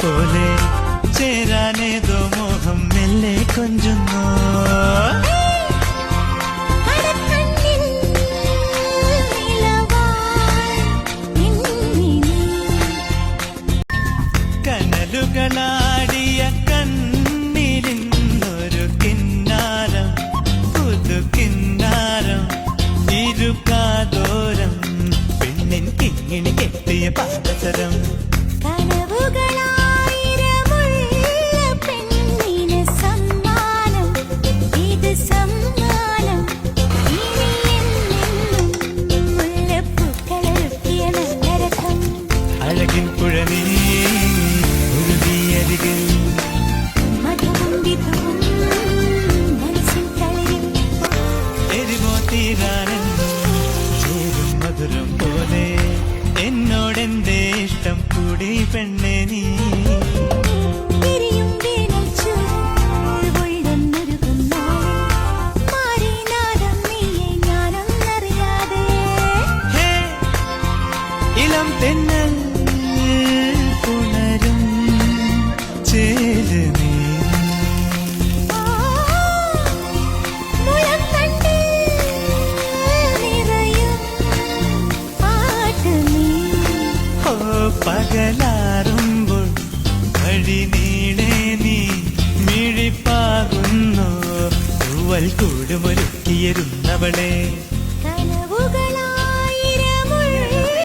പോലെ ചേരാനേതോ മോഹം മെല്ലെ കൊഞ്ചുന്നു. കനലുകളാടിയ കണ്ണിലിന്നൊരു കിന്നാരം, പുതു കിന്നാരം, ഇരുകാതോരം, പെണ്ണിൻ കിങ്ങിണി കെട്ടിയ പാദസരം. അഴകിൻ പുഴനീ ഉരുതിയരികിൽ എരിവോ തീരാനും ചേരും മധുരം പോലെ എന്നോടെന്തേ ഇഷ്ടം കൂടി പെണ്ണെ നീ. ഇളം തെന്നൽ പുണരും ചേര് നീ. ഓ പകലാറുമ്പോൾ വഴി നീളെ നീ മിഴിപ്പാകുന്നു തൂവൽ കൂടുമൊരുക്കിയിരുന്നവളെ.